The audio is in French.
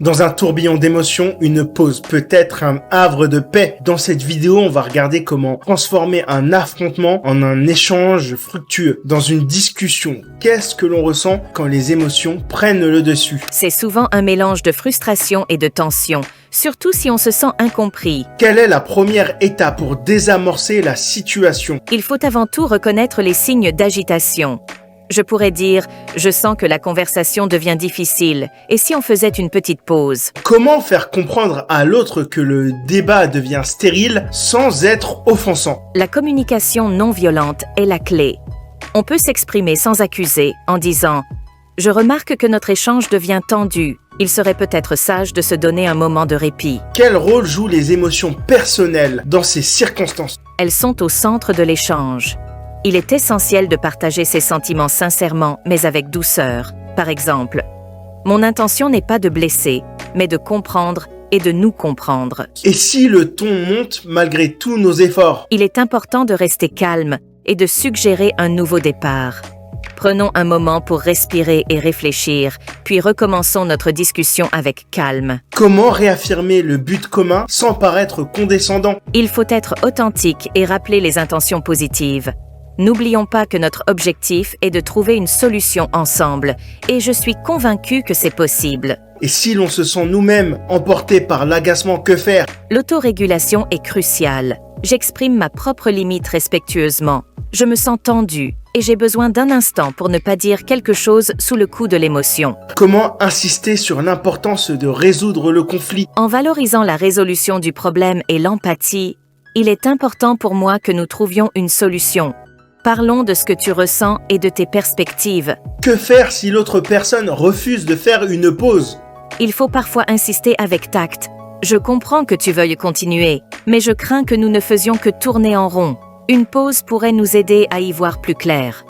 Dans un tourbillon d'émotions, une pause peut être un havre de paix. Dans cette vidéo, on va regarder comment transformer un affrontement en un échange fructueux. Dans une discussion, qu'est-ce que l'on ressent quand les émotions prennent le dessus? C'est souvent un mélange de frustration et de tension, surtout si on se sent incompris. Quelle est la première étape pour désamorcer la situation? Il faut avant tout reconnaître les signes d'agitation. Je pourrais dire, je sens que la conversation devient difficile, et si on faisait une petite pause? Comment faire comprendre à l'autre que le débat devient stérile sans être offensant? La communication non violente est la clé. On peut s'exprimer sans accuser en disant « Je remarque que notre échange devient tendu. Il serait peut-être sage de se donner un moment de répit. » Quel rôle jouent les émotions personnelles dans ces circonstances? Elles sont au centre de l'échange. Il est essentiel de partager ses sentiments sincèrement, mais avec douceur. Par exemple, « Mon intention n'est pas de blesser, mais de comprendre et de nous comprendre. » Et si le ton monte malgré tous nos efforts? Il est important de rester calme et de suggérer un nouveau départ. Prenons un moment pour respirer et réfléchir, puis recommençons notre discussion avec calme. Comment réaffirmer le but commun sans paraître condescendant? Il faut être authentique et rappeler les intentions positives. N'oublions pas que notre objectif est de trouver une solution ensemble, et je suis convaincue que c'est possible. Et si l'on se sent nous-mêmes emportés par l'agacement, que faire? L'autorégulation est cruciale. J'exprime ma propre limite respectueusement. Je me sens tendue et j'ai besoin d'un instant pour ne pas dire quelque chose sous le coup de l'émotion. Comment insister sur l'importance de résoudre le conflit? En valorisant la résolution du problème et l'empathie, il est important pour moi que nous trouvions une solution. Parlons de ce que tu ressens et de tes perspectives. Que faire si l'autre personne refuse de faire une pause? Il faut parfois insister avec tact. Je comprends que tu veuilles continuer, mais je crains que nous ne faisions que tourner en rond. Une pause pourrait nous aider à y voir plus clair.